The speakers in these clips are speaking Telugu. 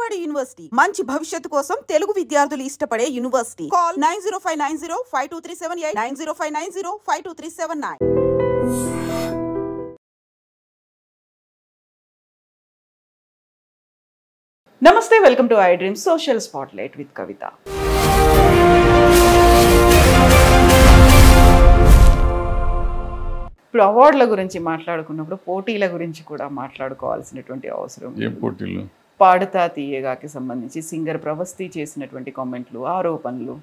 విజయవాడ యూనివర్సిటీ మంచి భవిష్యత్తు కోసం తెలుగు విద్యార్థులు ఇష్టపడే యూనివర్సిటీ. కాల్ 9059052378 9059052379. నమస్తే, welcome to I Dream social spotlight with Kavitha. ఇప్పుడు అవార్డుల గురించి మాట్లాడుకున్నప్పుడు పోటీల గురించి కూడా మాట్లాడుకోవాల్సినటువంటి అవసరం. ఏం పోటీలు? పాడుతా తీయగాకి సంబంధించి సింగర్ ప్రవస్తి చేసినటువంటి కామెంట్లు, ఆరోపణలు.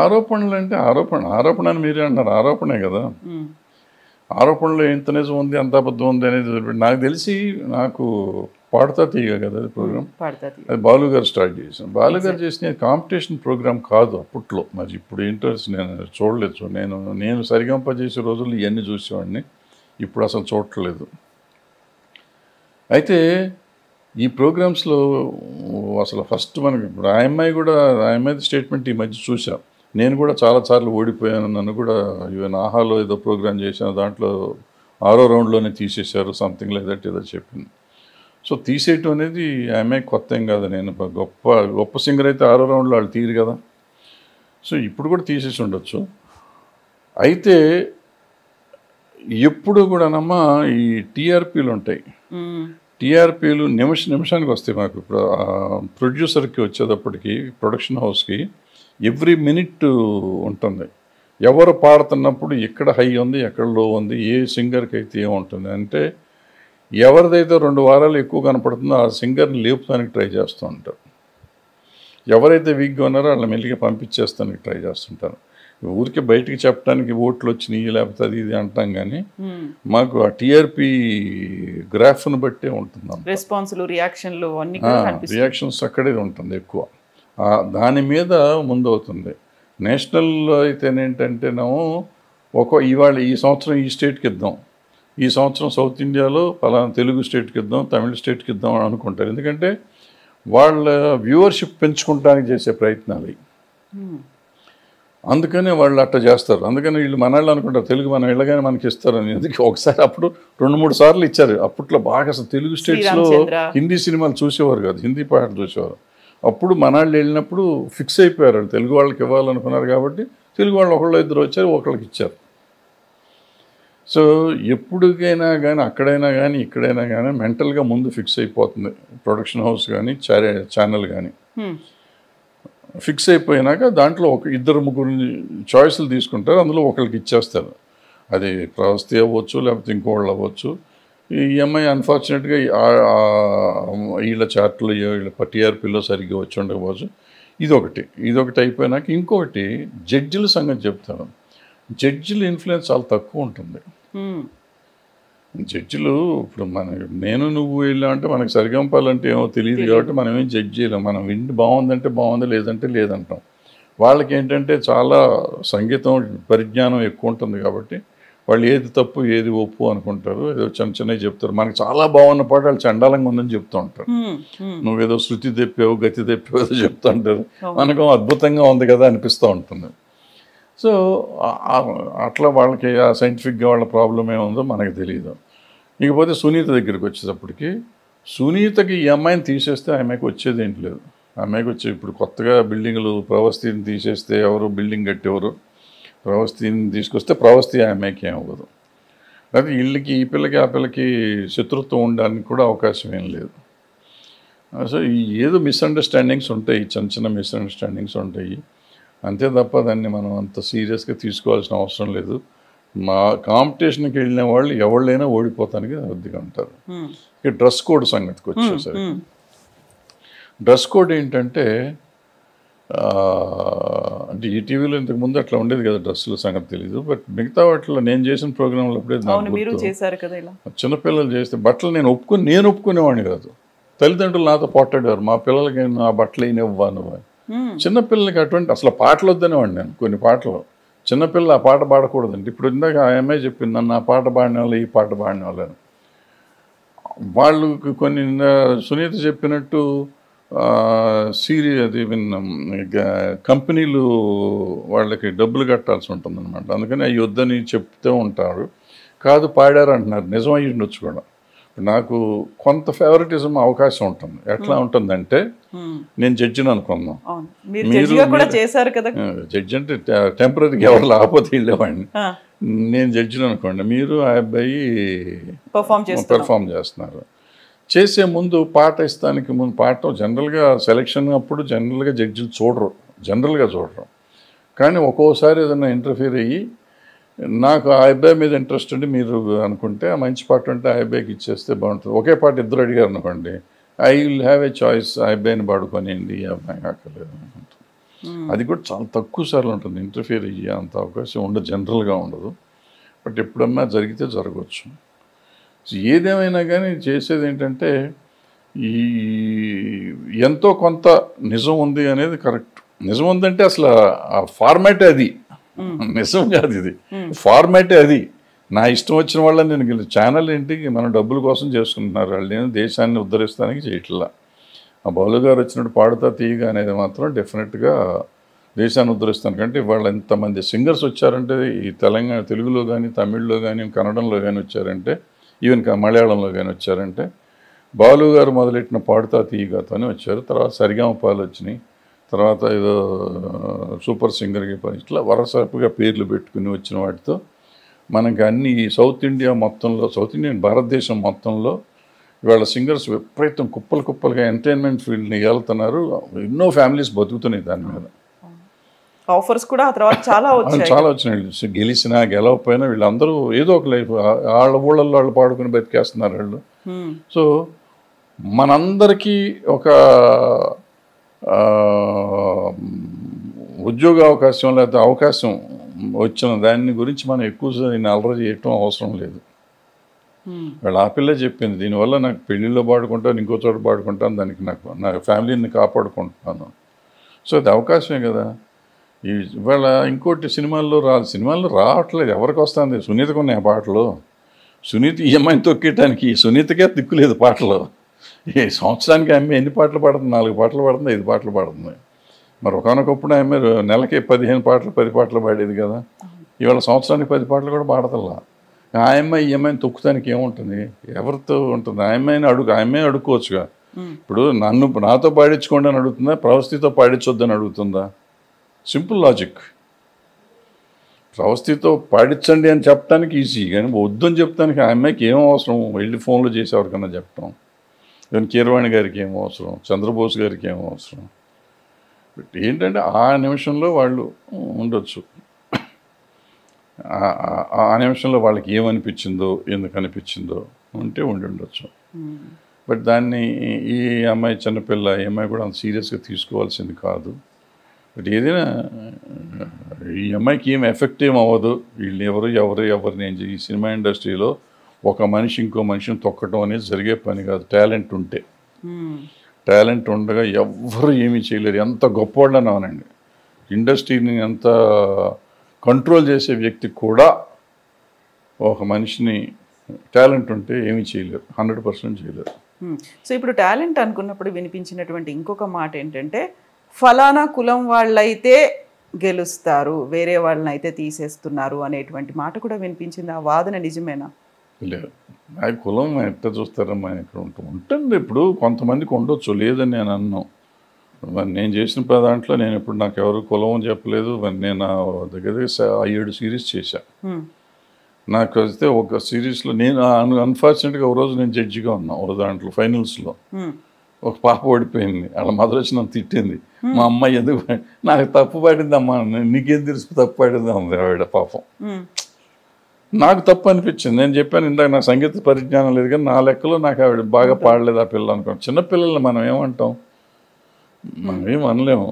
ఆరోపణలు అంటే ఆరోపణ అని మీరే అంటారు, ఆరోపణే కదా. ఆరోపణలో ఎంత నిజం ఉంది, ఎంత అబద్ధం ఉంది అనేది నాకు తెలిసి, నాకు పాడుతా తీయగా కదా అది ప్రోగ్రామ్, అది బాలు గారు స్టార్ట్ చేశాను. బాలు గారు చేసిన కాంపిటీషన్ ప్రోగ్రామ్ కాదు అప్పట్లో. మరి ఇప్పుడు ఇంట్రెస్ట్ నేను చూడలేదు. నేను సరిగంప చేసే రోజుల్లో ఇవన్నీ చూసేవాడిని, ఇప్పుడు అసలు చూడట్లేదు. అయితే ఈ ప్రోగ్రామ్స్లో అసలు ఫస్ట్ మనకి ఇప్పుడు ఆ అమ్మాయి స్టేట్మెంట్ ఈ మధ్య చూసా. నేను కూడా చాలాసార్లు ఓడిపోయాను, నన్ను కూడా ఈవెన్ ఆహాలో ఏదో ప్రోగ్రామ్ చేశాను, దాంట్లో 6వ రౌండ్లోనే తీసేశారు, సంథింగ్ లైక్ దట్ ఏదో చెప్పింది. సో తీసేయటం అనేది ఆ అమ్మాయి కొత్త ఏం కాదు. నేను గొప్ప సింగర్ అయితే 6వ రౌండ్లో వాళ్ళు తీరు కదా. సో ఇప్పుడు కూడా తీసేసి ఉండొచ్చు. అయితే ఎప్పుడు కూడానమ్మా ఈ టీఆర్పీలు ఉంటాయి. టీఆర్పీలు నిమిషానికి వస్తాయి. మాకు ఇప్పుడు ప్రొడ్యూసర్కి వచ్చేటప్పటికి, ప్రొడక్షన్ హౌస్కి ఎవ్రీ మినిట్ ఉంటుంది. ఎవరు పాడుతున్నప్పుడు ఎక్కడ హై ఉంది, ఎక్కడ లో ఉంది, ఏ సింగర్కి అయితే ఏముంటుంది అంటే, ఎవరిదైతే 2 వారాలు ఎక్కువ కనపడుతుందో ఆ సింగర్ని లేపుతానికి ట్రై చేస్తూ ఉంటారు. ఎవరైతే వీక్గా ఉన్నారో వాళ్ళని మెల్లిగా పంపించేస్తానికి ట్రై చేస్తుంటారు. ఊరికి బయటికి చెప్పడానికి ఓట్లు వచ్చినాయి లేకపోతే అది ఇది అంటాం, కానీ మాకు ఆ టీఆర్పీ గ్రాఫ్ను బట్టే ఉంటుంది. రియాక్షన్స్ అక్కడే ఉంటుంది ఎక్కువ, దాని మీద ముందవుతుంది. నేషనల్లో అయితేనేంటంటేనేమో ఇవాళ ఈ సంవత్సరం ఈ స్టేట్కి ఇద్దాం, ఈ సంవత్సరం సౌత్ ఇండియాలో పలానా తెలుగు స్టేట్కి ఇద్దాం, తమిళ స్టేట్కి ఇద్దాం అని అనుకుంటారు. ఎందుకంటే వాళ్ళ వ్యూవర్షిప్ పెంచుకుంటానికి చేసే ప్రయత్నాలు. అందుకనే వాళ్ళు అట్లా చేస్తారు. అందుకని వీళ్ళు మనవాళ్ళు అనుకుంటారు తెలుగు మనం వెళ్ళగానే మనకి ఇస్తారని. ఎందుకు ఒకసారి అప్పుడు 2-3 సార్లు ఇచ్చారు. అప్పట్లో బాగా అసలు తెలుగు స్టేట్స్లో హిందీ సినిమాలు చూసేవారు కాదు, హిందీ పాటలు చూసేవారు. అప్పుడు మనవాళ్ళు వెళ్ళినప్పుడు ఫిక్స్ అయిపోయారు, వాళ్ళు తెలుగు వాళ్ళకి ఇవ్వాలనుకున్నారు కాబట్టి తెలుగు వాళ్ళు ఒకళ్ళు ఇద్దరు వచ్చారు, ఒకళ్ళకి ఇచ్చారు. సో ఎప్పటికైనా కానీ, అక్కడైనా కానీ ఇక్కడైనా కానీ మెంటల్గా ముందు ఫిక్స్ అయిపోతుంది. ప్రొడక్షన్ హౌస్ కానీ ఛానల్ కానీ ఫిక్స్ అయిపోయినాక దాంట్లో 2-3 చాయిస్లు తీసుకుంటారు, అందులో ఒకరికి ఇచ్చేస్తారు. అది ప్రవస్తి అవ్వచ్చు, లేకపోతే ఇంకోళ్ళు అవ్వచ్చు. ఈ అమ్మాయి అన్ఫార్చునేట్గా వీళ్ళ చార్ట్లో వీళ్ళ టీఆర్పీలో సరిగ్గా వచ్చి ఉండకపోవచ్చు. ఇదొకటి అయిపోయినాక ఇంకొకటి జడ్జిల సంగతి చెప్తాను. జడ్జిల ఇన్ఫ్లుయెన్స్ చాలా తక్కువ ఉంటుంది. జడ్జిలు ఇప్పుడు నేను నువ్వు వెళ్ళామంటే మనకు సరిగంపాలంటే ఏమో తెలియదు కాబట్టి మనం ఏం జడ్జ్ చేయలేం. మనం విండి బాగుందంటే బాగుంది, లేదంటే లేదంటాం. వాళ్ళకి ఏంటంటే చాలా సంగీతం పరిజ్ఞానం ఎక్కువ ఉంటుంది కాబట్టి వాళ్ళు ఏది తప్పు ఏది ఒప్పు అనుకుంటారు, ఏదో చిన్నవి చెప్తారు. మనకి చాలా బాగున్న పాట వాళ్ళు చండాలంగా ఉందని చెప్తూ ఉంటారు. నువ్వేదో శృతి తెప్పావు, గతి తెప్పావు ఏదో చెప్తూ ఉంటారు. మనకు అద్భుతంగా ఉంది కదా అనిపిస్తూ ఉంటుంది. సో అట్లా వాళ్ళకి ఆ సైంటిఫిక్గా వాళ్ళ ప్రాబ్లం ఏముందో మనకు తెలియదు. ఇకపోతే సునీత దగ్గరికి వచ్చేటప్పటికి, సునీతకి ఈ అమ్మాయిని తీసేస్తే ఆమెకు వచ్చేది ఏంటి లేదు. ఆమెకు వచ్చే ఇప్పుడు కొత్తగా బిల్డింగ్లు, ప్రవస్తిని తీసేస్తే ఎవరు బిల్డింగ్ కట్టేవారు, ప్రవస్తిని తీసుకొస్తే ప్రవస్తి ఆ అమ్మాయికి ఏమవ్వదు. లేకపోతే వీళ్ళకి ఈ పిల్లకి ఆ పిల్లకి శత్రుత్వం ఉండడానికి కూడా అవకాశం ఏం లేదు. సో ఏదో మిస్అండర్స్టాండింగ్స్ ఉంటాయి, చిన్న మిస్అండర్స్టాండింగ్స్ ఉంటాయి, అంతే తప్ప దాన్ని మనం అంత సీరియస్గా తీసుకోవాల్సిన అవసరం లేదు. మా కాంపిటీషన్కి వెళ్ళిన వాళ్ళు ఎవళ్ళైనా ఓడిపోతానికి అర్థంగా ఉంటారు. ఇక డ్రెస్ కోడ్ సంగతికి వచ్చేసరికి, డ్రెస్ కోడ్ ఏంటంటే అంటే ఈ టీవీలో ఇంతకుముందు అట్లా ఉండేది కదా, డ్రెస్సుల సంగతి తెలీదు. బట్ మిగతా వాటిలో నేను చేసిన ప్రోగ్రాంలో అప్పుడే చిన్నపిల్లలు చేస్తే బట్టలు నేను ఒప్పుకునేవాడిని కాదు. తల్లిదండ్రులు నాతో పోట్లాడేవారు, మా పిల్లలకి ఆ బట్టలు అయినవ్వాను. చిన్నపిల్లలకి అటువంటి అసలు పాటలు వద్దనేవాడిని నేను. కొన్ని పాటలు చిన్నపిల్లలు ఆ పాట పాడకూడదండి. ఇప్పుడు ఇందాక ఆ అమ్మాయి చెప్పింది, నన్ను ఆ పాట పాడిన వాళ్ళు, ఈ పాట పాడిన వాళ్ళని. వాళ్ళు కొన్ని సునీత చెప్పినట్టు అది కంపెనీలు వాళ్ళకి డబ్బులు కట్టాల్సి ఉంటుందన్నమాట. అందుకని అవి వద్దని చెప్తూ ఉంటారు. కాదు పాడారు అంటున్నారు, నిజం అయ్యి ఉండొచ్చు కూడా. నాకు కొంత ఫేవరెటిజం అవకాశం ఉంటుంది. ఎట్లా ఉంటుందంటే నేను జడ్జిని అనుకున్నాం, జడ్జి అంటే టెంపరీగా ఎవరు లేకపోతే వెళ్ళేవాడిని. నేను జడ్జిని అనుకోండి, మీరు ఆ అబ్బాయి పెర్ఫామ్ చేస్తున్నారు. చేసే ముందు పాట ఇస్తానికి ముందు పాట జనరల్గా సెలెక్షన్ అప్పుడు జనరల్గా జడ్జిలు చూడరు. కానీ ఒక్కోసారి ఏదైనా ఇంటర్ఫియర్ అయ్యి నాకు ఆ అబ్బాయి మీద ఇంట్రెస్ట్ ఉండి మీరు అనుకుంటే ఆ మంచి పాట ఉంటే ఆ అబ్బాయికి ఇచ్చేస్తే బాగుంటుంది. ఒకే పాట ఇద్దరు అడిగారు అనుకోండి, I will have a choice, ఆ అబ్బాయిని పాడుకొనియండి, ఈ అబ్బాయి కాకలేదు అనుకుంటుంది. అది కూడా చాలా తక్కువ సార్లు ఉంటుంది. ఇంటర్ఫియర్ అయ్యే అంత అవకాశం ఉండదు, జనరల్గా ఉండదు. బట్ ఎప్పుడన్నా జరిగితే జరగవచ్చు. ఏదేమైనా కానీ చేసేది ఏంటంటే ఈ ఎంతో కొంత నిజం ఉంది అనేది కరెక్ట్. నిజం ఉందంటే అసలు ఆ ఫార్మాటే అది, నిజం కాదు ఇది, ఫార్మాటే అది. నా ఇష్టం వచ్చిన వాళ్ళని నేను ఛానల్ ఏంటి మనం డబ్బుల కోసం చేసుకుంటున్నారు, వాళ్ళు నేను దేశాన్ని ఉద్ధరిస్తానికి చేయట్లా. ఆ బాలు గారు వచ్చినట్టు పాడుతా తీయగా అనేది మాత్రం డెఫినెట్గా దేశాన్ని ఉద్ధరిస్తాను. కంటే ఇవాళ ఎంతమంది సింగర్స్ వచ్చారంటే ఈ తెలంగాణ తెలుగులో కానీ తమిళ్లో కానీ కన్నడంలో కానీ వచ్చారంటే, ఈవెన్ మలయాళంలో కానీ వచ్చారంటే బాలు గారు మొదలెట్టిన పాడుతా తీయగాతోనే వచ్చారు. తర్వాత సరిగమపాలు వచ్చినాయి, తర్వాత ఏదో సూపర్ సింగర్కి ఇట్లా వరుసగా పేర్లు పెట్టుకుని వచ్చిన వాటితో మనకి అన్ని సౌత్ ఇండియా మొత్తంలో, సౌత్ ఇండియన్ భారతదేశం మొత్తంలో ఇవాళ సింగర్స్ విపరీతం కుప్పలుగా ఎంటర్టైన్మెంట్ ఫీల్డ్ని వెళ్తున్నారు. ఎన్నో ఫ్యామిలీస్ బతుకుతున్నాయి దాని మీద. ఆఫర్స్ కూడా ఆ తర్వాత చాలా వచ్చినాయి. గెలిచినా గెలవకపోయినా వీళ్ళందరూ ఏదో ఒక లైఫ్ వాళ్ళ ఊళ్ళల్లో వాళ్ళు పాడుకుని బతికేస్తున్నారు వాళ్ళు. సో మనందరికీ ఒక ఉద్యోగ అవకాశం లేదా అవకాశం వచ్చిన దాని గురించి మనం ఎక్కువ అలర చేయటం అవసరం లేదు. వాళ్ళు ఆ పిల్ల చెప్పింది, దీనివల్ల నాకు పెళ్ళిళ్ళలో పాడుకుంటాను, ఇంకో చోట పాడుకుంటాను, దానికి నా ఫ్యామిలీని కాపాడుకుంటున్నాను. సో అది అవకాశమే కదా. ఇవాళ ఇంకోటి సినిమాల్లో రావట్లేదు, ఎవరికి వస్తుంది? సునీతకు ఉన్నాయి పాటలు. సునీత ఈఎంఐని తొక్కేయటానికి సునీతకే దిక్కులేదు పాటలు. ఈ సంవత్సరానికి ఆమె ఎన్ని పాటలు పాడుతుంది? 4 పాటలు పాడుతుంది, 5 పాటలు పాడుతుంది. మరి ఒకనొకప్పుడు ఆమె నెలకి 15 పాటలు 10 పాటలు పాడేది కదా. ఇవాళ సంవత్సరానికి 10 పాటలు కూడా పాడతల్లా. ఆ అమ్మాయి ఈ అమ్మాయిని తొక్కుతానికి ఏముంటుంది? ఎవరితో ఉంటుంది? ఆ అమ్మాయి అడుక్కోవచ్చుగా. ఇప్పుడు నాతో పాడించుకోండి అని అడుగుతుందా, ప్రవస్థితో పాడించొద్దని అడుగుతుందా? Simple logic. ప్రవస్థితో పాడించండి అని చెప్పడానికి ఈజీ, కానీ వద్దని చెప్తానికి ఆ అమ్మాయికి ఏం అవసరం? వెళ్ళి ఫోన్లో చేసి ఎవరికన్నా చెప్పడం. ఈవెన్ కీరవాణి గారికి ఏం అవసరం, చంద్రబోస్ గారికి ఏం అవసరం? ఏంటంటే ఆ నిమిషంలో వాళ్ళు ఉండొచ్చు, ఆ నిమిషంలో వాళ్ళకి ఏమనిపించిందో ఎందుకు అనిపించిందో ఉంటే ఉండొచ్చు. బట్ దాన్ని ఈ అమ్మాయి చిన్నపిల్ల, ఈ అమ్మాయి కూడా అంత సీరియస్గా తీసుకోవాల్సింది కాదు. బట్ ఏదైనా ఈ అమ్మాయికి ఏం ఎఫెక్ట్ ఏం అవ్వదు. వీళ్ళు ఎవరు నేను ఈ సినిమా ఇండస్ట్రీలో ఒక మనిషి ఇంకో మనిషిని తొక్కడం అనేది జరిగే పని కాదు. టాలెంట్ ఉంటే, టాలెంట్ ఉండగా ఎవ్వరు ఏమీ చేయలేరు. ఎంత గొప్పవాళ్ళని అవనండి, ఇండస్ట్రీని ఎంత కంట్రోల్ చేసే వ్యక్తి కూడా ఒక మనిషిని టాలెంట్ ఉంటే ఏమీ చేయలేరు, 100% చేయలేరు. సో ఇప్పుడు టాలెంట్ అనుకున్నప్పుడు వినిపించినటువంటి ఇంకొక మాట ఏంటంటే, ఫలానా కులం వాళ్ళైతే గెలుస్తారు, వేరే వాళ్ళని అయితే తీసేస్తున్నారు అనేటువంటి మాట కూడా వినిపించింది. ఆ వాదన నిజమేనా? లేదు, ఆ కులం ఎట్లా చూస్తారమ్మా, ఇక్కడ ఉంటుంది. ఇప్పుడు కొంతమందికి ఉండొచ్చు, లేదని నేను అన్నాను. నేను చేసిన దాంట్లో నేను ఇప్పుడు నాకు ఎవరు కులం అని చెప్పలేదు. నేను దగ్గర 7 సిరీస్ చేశా. నాకు వస్తే ఒక సిరీస్లో నేను అన్ఫార్చునేట్గా ఒక రోజు నేను జడ్జిగా ఉన్నా. ఒక దాంట్లో ఫైనల్స్లో ఒక పాప ఓడిపోయింది. వాళ్ళ మదర్ వచ్చి నన్ను తిట్టింది. మా అమ్మాయి ఎందుకు నాకు తప్పు పాడింది అమ్మా, నీకేం తెలుసు తప్పు పాడింది అంది ఆవిడ. పాపం నాకు తప్పు అనిపించింది. నేను చెప్పాను ఇందాక నాకు సంగీత పరిజ్ఞానం లేదు, కానీ నా లెక్కలో నాకు ఆవిడ బాగా పాడలేదు ఆ పిల్ల అనుకోండి. చిన్నపిల్లల్ని మనం ఏమంటాం, మనం ఏం అనలేము.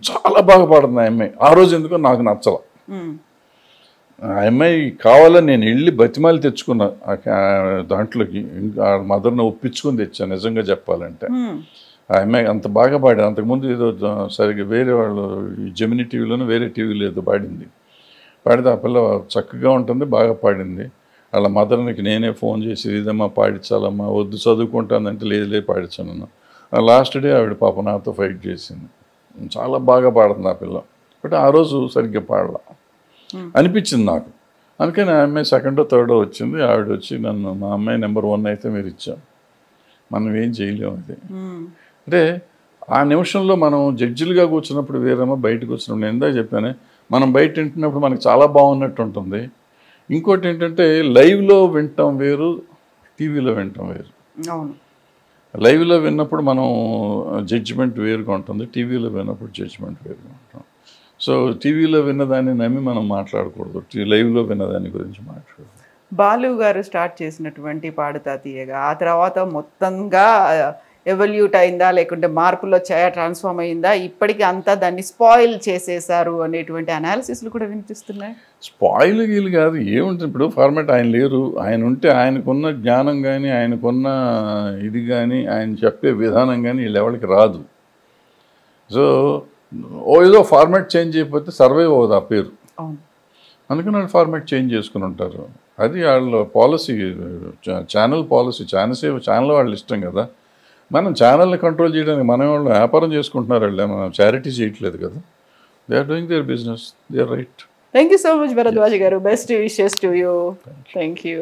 చాలా బాగా పాడుతుంది ఆ అమ్మాయి. ఆ రోజు ఎందుకో నాకు నచ్చల. ఆ అమ్మాయి కావాలని నేను వెళ్ళి బతిమాలి తెచ్చుకున్నా దాంట్లోకి. ఇంకా మదర్ని ఒప్పించుకొని తెచ్చాను నిజంగా చెప్పాలంటే. ఆ అమ్మాయి అంత బాగా పాడింది. అంతకుముందు ఏదో సరిగ్గా వేరే వాళ్ళు జెమినీ టీవీలోనూ వేరే టీవీలో ఏదో పాడింది. పాడితే ఆ పిల్ల చక్కగా ఉంటుంది, బాగా పాడింది. వాళ్ళ మదర్నికి నేనే ఫోన్ చేసి ఇదమ్మా పాడించాలమ్మా, వద్దు చదువుకుంటానంటే లేదు పాడించాను. లాస్ట్ డే ఆవిడ పాప నాతో ఫైట్ చేసింది. చాలా బాగా పాడుతుంది ఆ పిల్ల. బట్ ఆ రోజు సరిగ్గా పాడలా అనిపించింది నాకు. అందుకని ఆ అమ్మాయి సెకండో థర్డో వచ్చింది. ఆవిడ వచ్చి నన్ను, మా అమ్మాయి నెంబర్ 1 అయితే మీరు ఇచ్చాం, మనం ఏం చేయలేము. అది అంటే ఆ నిమిషంలో మనం జడ్జిలుగా కూర్చున్నప్పుడు వేరేమో, బయటకు వచ్చినప్పుడు నేను ఇందాక చెప్పానే, మనం బయట వింటున్నప్పుడు మనకు చాలా బాగున్నట్టు ఉంటుంది. ఇంకోటి ఏంటంటే లైవ్లో వింటాం వేరు, టీవీలో వింటాం వేరు. అవును. లైవ్లో విన్నప్పుడు మనం జడ్జిమెంట్ వేరుగా ఉంటుంది, టీవీలో విన్నప్పుడు జడ్జిమెంట్ వేరుగా ఉంటాం. సో టీవీలో విన్నదాన్ని నమ్మి మనం మాట్లాడకూడదు, లైవ్లో విన్నదాని గురించి మాట్లాడకూడదు. బాలు గారు స్టార్ట్ చేసినటువంటి పాడుతా తీయగా ఆ తర్వాత మొత్తంగా ఎవల్యూట్ అయిందా, లేకుంటే మార్పులు వచ్చాయా, ట్రాన్స్ఫార్మ్ అయిందా, ఇప్పటికీ అంతా దాన్ని స్పాయిల్ చేసేసారు అనేటువంటి అనాలిసిస్లు కూడా వినిపిస్తున్నాయి. స్పాయిల్ గీలు కాదు, ఏముంటుంది ఇప్పుడు ఫార్మాట్. ఆయన లేరు, ఆయన ఉంటే ఆయనకున్న జ్ఞానం కానీ, ఆయనకున్న ఇది కానీ, ఆయన చెప్పే విధానం కానీ వీళ్ళెవరికి రాదు. సో ఏదో ఫార్మాట్ చేంజ్ అయిపోతే సర్వైవ్ అవ్వదు ఆ పేరు. అందుకని వాళ్ళు ఫార్మాట్ చేంజ్ చేసుకుని ఉంటారు. అది వాళ్ళ పాలసీ, ఛానల్ పాలసీ. ఛానల్ వాళ్ళ ఇష్టం కదా. మనం ఛానల్ని కంట్రోల్ చేయడానికి మనం వాళ్ళు వ్యాపారం చేసుకుంటున్నారు, వాళ్ళు మనం చారిటీ చేయట్లేదు కదా. They are doing their business, they are right. Thank you so much Bharadwaj గారు. Best wishes to you. Thank you.